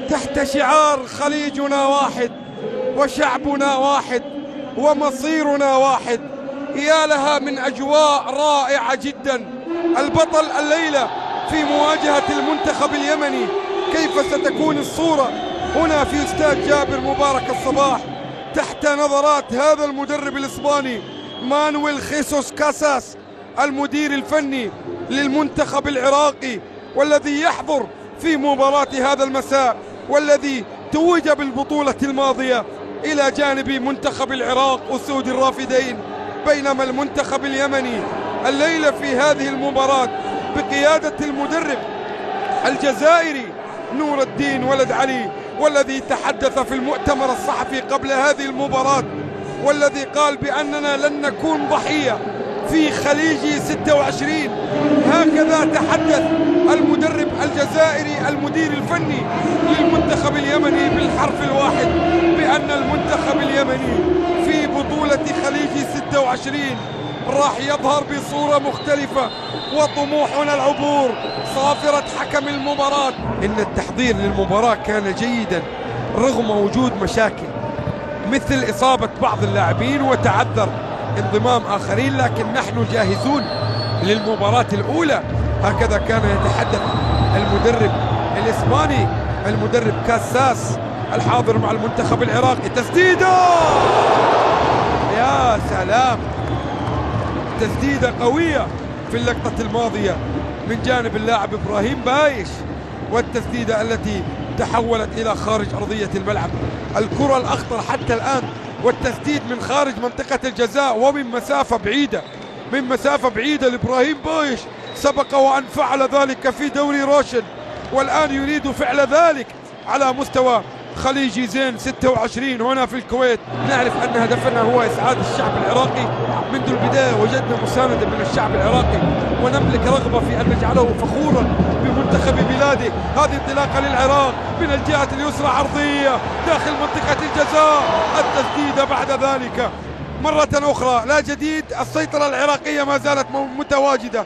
تحت شعار خليجنا واحد وشعبنا واحد ومصيرنا واحد. يا لها من أجواء رائعة جدا. البطل الليلة في مواجهة المنتخب اليمني. كيف ستكون الصورة هنا في استاد جابر مبارك الصباح تحت نظرات هذا المدرب الإسباني مانويل خيسوس كاساس، المدير الفني للمنتخب العراقي، والذي يحضر في مباراة هذا المساء، والذي توج بالبطولة الماضية إلى جانب منتخب العراق أسود الرافدين. بينما المنتخب اليمني الليلة في هذه المباراة بقيادة المدرب الجزائري نور الدين ولد علي، والذي تحدث في المؤتمر الصحفي قبل هذه المباراة والذي قال بأننا لن نكون ضحية في خليج 26. هكذا تحدث المدرب الجزائري المدير الفني للمنتخب اليمني بالحرف الواحد، بأن المنتخب اليمني في بطولة خليج 26 راح يظهر بصورة مختلفة، وطموحنا العبور. صافرة حكم المباراة. إن التحضير للمباراة كان جيدا رغم وجود مشاكل مثل إصابة بعض اللاعبين وتعذر انضمام آخرين، لكن نحن جاهزون للمباراة الأولى. هكذا كان يتحدث المدرب الإسباني المدرب كاساس الحاضر مع المنتخب العراقي. تسديدة، يا سلام، تسديدة قوية في اللقطة الماضية من جانب اللاعب إبراهيم بايش، والتسديدة التي تحولت إلى خارج أرضية الملعب. الكرة الأخطر حتى الآن، والتسديد من خارج منطقة الجزاء ومن مسافة بعيدة، من مسافة بعيدة لإبراهيم بايش. سبق وأن فعل ذلك في دوري روشن، والآن يريد فعل ذلك على مستوى خليجي زين 26 هنا في الكويت. نعرف أن هدفنا هو إسعاد الشعب العراقي. منذ البداية وجدنا مساندة من الشعب العراقي، ونملك رغبة في أن نجعله فخورا بمنتخب بلاده. هذه انطلاقة للعراق من الجهة اليسرى، عرضية داخل منطقة الجزاء. التسديدة بعد ذلك مرة أخرى لا جديد. السيطرة العراقية ما زالت متواجدة،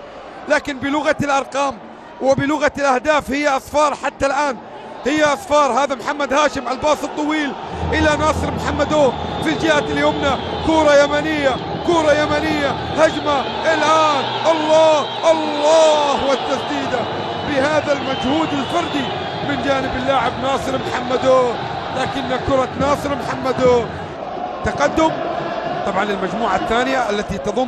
لكن بلغة الأرقام وبلغة الأهداف هي أصفار حتى الآن، هي أصفار. هذا محمد هاشم الباص الطويل إلى ناصر محمدو في الجهة اليمنى. كرة يمنية، كرة يمنية، هجمة الآن. الله الله، والتسديدة بهذا المجهود الفردي من جانب اللاعب ناصر محمدو، لكن كرة ناصر محمدو تقدم. طبعا المجموعة الثانية التي تضم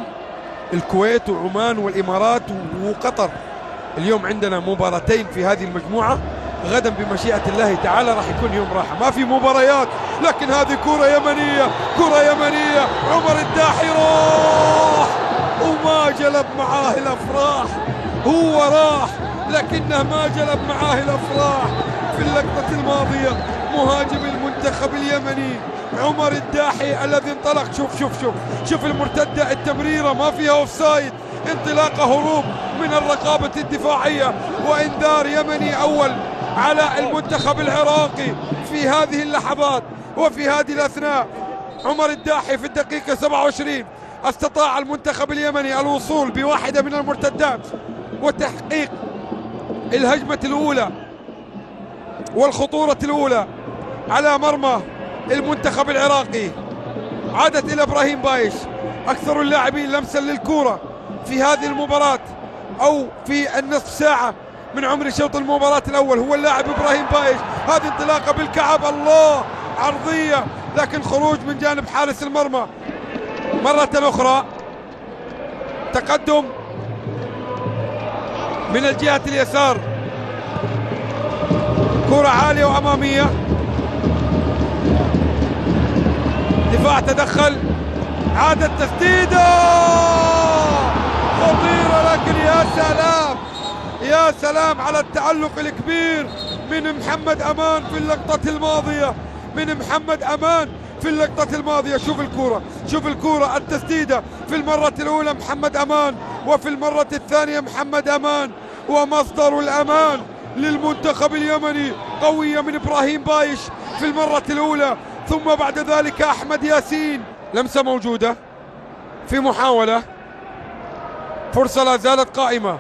الكويت وعمان والإمارات وقطر. اليوم عندنا مباراتين في هذه المجموعة، غدا بمشيئة الله تعالى راح يكون يوم راحة، ما في مباريات. لكن هذه كرة يمنية، كرة يمنية. عمر الداحي راح وما جلب معاه الأفراح. هو راح لكنه ما جلب معاه الأفراح. في اللقطة الماضية مهاجم المنتخب اليمني عمر الداحي الذي انطلق. شوف المرتدة، التمريرة ما فيها اوفسايد، انطلاقة هروب من الرقابة الدفاعية، وانذار يمني أول على المنتخب العراقي في هذه اللحظات وفي هذه الأثناء. عمر الداحي في الدقيقة 27 استطاع المنتخب اليمني الوصول بواحدة من المرتدات وتحقيق الهجمة الأولى والخطورة الأولى على مرمى المنتخب العراقي. عادت إلى إبراهيم بايش، أكثر اللاعبين لمسا للكرة في هذه المباراة أو في النصف ساعة من عمر شوط المباراة الأول هو اللاعب إبراهيم بايش. هذه انطلاقة بالكعب، الله، عرضية، لكن خروج من جانب حارس المرمى. مرة أخرى تقدم من الجهة اليسار، كرة عالية وأمامية، دفاع تدخل، عادت تسديدة خطيرة. لكن يا سلام، يا سلام على التألق الكبير من محمد أمان في اللقطة الماضية، من محمد أمان في اللقطة الماضية. شوف الكرة، التسديدة في المرة الأولى محمد أمان، وفي المرة الثانية محمد أمان، ومصدر الأمان للمنتخب اليمني قوية من إبراهيم بايش في المرة الأولى، ثم بعد ذلك أحمد ياسين. لمسة موجودة في محاولة، فرصة لا زالت قائمة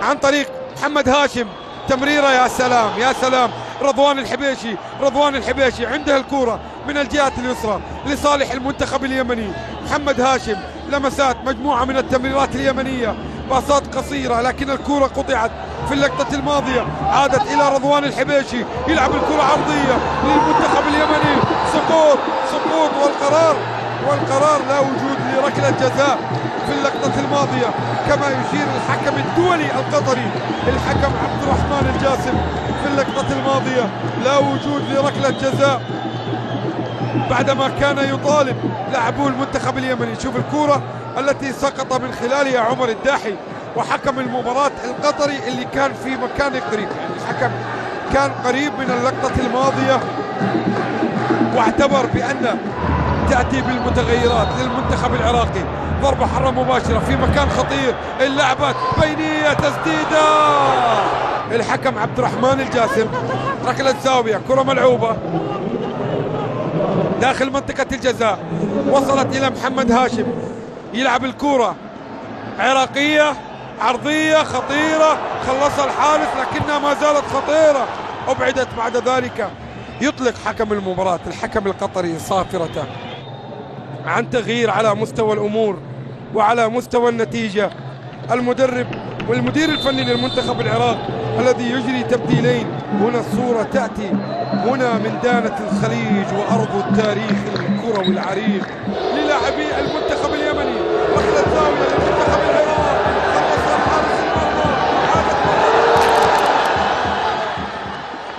عن طريق محمد هاشم. تمريرة يا سلام يا سلام. رضوان الحبيشي، رضوان الحبيشي عنده الكرة من الجهة اليسرى لصالح المنتخب اليمني. محمد هاشم لمسات مجموعة من التمريرات اليمنية، باصات قصيرة لكن الكرة قطعت في اللقطة الماضية. عادت إلى رضوان الحبيشي، يلعب الكرة عرضية للمنتخب اليمني. سقوط سقوط والقرار لا وجود لركلة جزاء في اللقطة الماضية كما يشير الحكم الدولي القطري الحكم عبد الرحمن الجاسم. في اللقطة الماضية لا وجود لركلة جزاء بعدما كان يطالب لاعبو المنتخب اليمني. شوف الكرة التي سقط من خلالها عمر الداحي، وحكم المباراة القطري اللي كان في مكان قريب، يعني الحكم كان قريب من اللقطة الماضية واعتبر بأن تأتي بالمتغيرات للمنتخب العراقي. ضربة حرة مباشرة في مكان خطير، اللعبة بينية، تسديدة. الحكم عبد الرحمن الجاسم، ركلة زاوية، كرة ملعوبة داخل منطقة الجزاء، وصلت إلى محمد هاشم، يلعب الكرة عراقية عرضية خطيرة، خلصها الحارس لكنها ما زالت خطيرة، أبعدت بعد ذلك. يطلق حكم المباراة الحكم القطري صافرته عن تغيير على مستوى الأمور وعلى مستوى النتيجة. المدرب والمدير الفني للمنتخب العراق الذي يجري تبديلين. هنا الصورة تأتي هنا من دانة الخليج وأرض التاريخ الكروي العريق للاعبي المنتخب اليمني. ركلة زاوية للمنتخب العراق، خلصها حارس المرمى.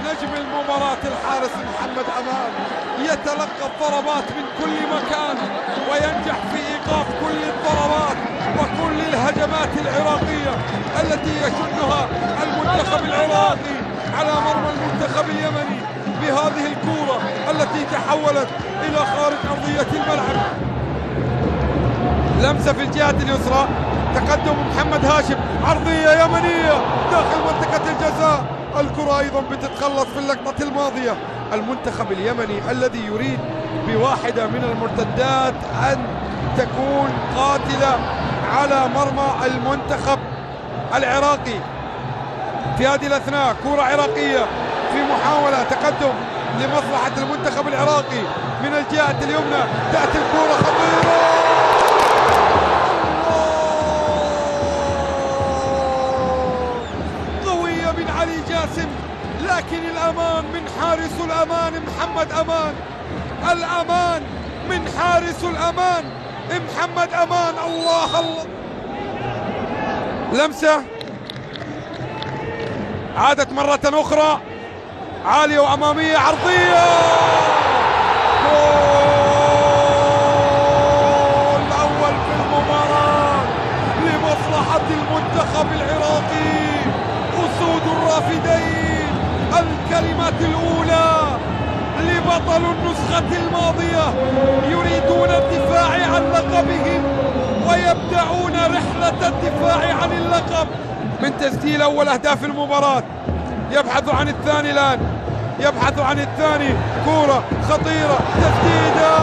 نجم المباراة الحارس محمد أمان يتلقى الضربات من كل مكان وينجح في إيقاف كل الضربات وكل الهجمات العراقية التي يشنها المنتخب العراقي على مرمى المنتخب اليمني بهذه الكرة التي تحولت إلى خارج أرضية الملعب. لمسة في الجهة اليسرى، تقدم محمد هاشم، عرضية يمنية داخل منطقة الجزاء. الكرة أيضا بتتخلص في اللقطة الماضية. المنتخب اليمني الذي يريد بواحدة من المرتدات أن تكون قاتلة على مرمى المنتخب العراقي. في هذه الأثناء كرة عراقية في محاولة تقدم لمصلحة المنتخب العراقي من الجهة اليمنى، تأتي الكرة خطيرة قوية من علي جاسم، لكن الأمان من حارس الأمان محمد أمان. الأمان من حارس الأمان محمد أمان. الله الله، لمسة عادت مرة أخرى عالية وأمامية عرضية. جول الأول في المباراة لمصلحة المنتخب العراقي. أسود الرافدين، الكلمات الأولى لبطل النسخة الماضية يريدون الدفاع عن لقبهم ويبدأون رحلة الدفاع عن اللقب من تسجيل أول أهداف المباراة. يبحث عن الثاني الآن، يبحث عن الثاني. كرة خطيرة، تسديدة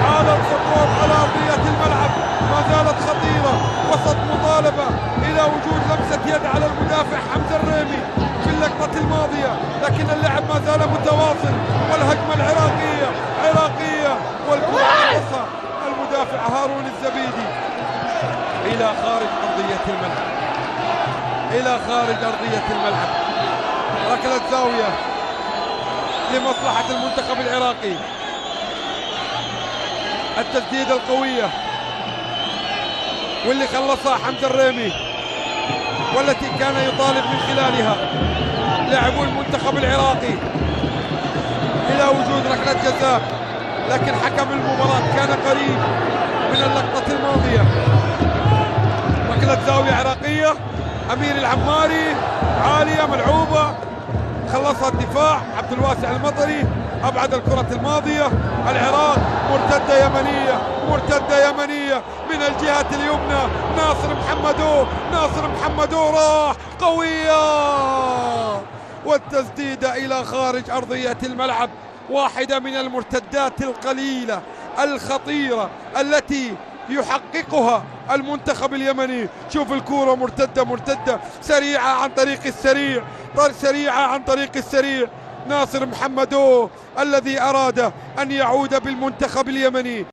على الخطوط على أرضية الملعب، ما زالت خطيرة. وسط مطالبة إلى وجود لمسة يد على المدافع حمزة الريمي في اللقطة الماضية، لكن اللعب ما زال متواصل والهجمة العراقية عراقية. والكرة خلصها المدافع هارون الزبيدي إلى خارج أرضية الملعب، إلى خارج أرضية الملعب. ركلة زاوية لمصلحة المنتخب العراقي. التسديدة القوية واللي خلصها حمزة الريمي والتي كان يطالب من خلالها لاعبو المنتخب العراقي إلى وجود ركلة جزاء، لكن حكم المباراة كان قريب من اللقطة الماضية. ركلة زاوية عراقية، أمير العماري عالية ملعوبة، خلصها الدفاع عبد الواسع المطري، أبعد الكرة الماضية. العراق مرتدة يمنية، مرتدة يمنية من الجهة اليمنى. ناصر محمدو راح قوية، والتسديدة إلى خارج أرضية الملعب. واحدة من المرتدات القليلة الخطيرة التي يحققها المنتخب اليمني. شوف الكرة مرتدة سريعة عن طريق السريع، سريعة عن طريق السريع ناصر محمدو الذي أراد أن يعود بالمنتخب اليمني.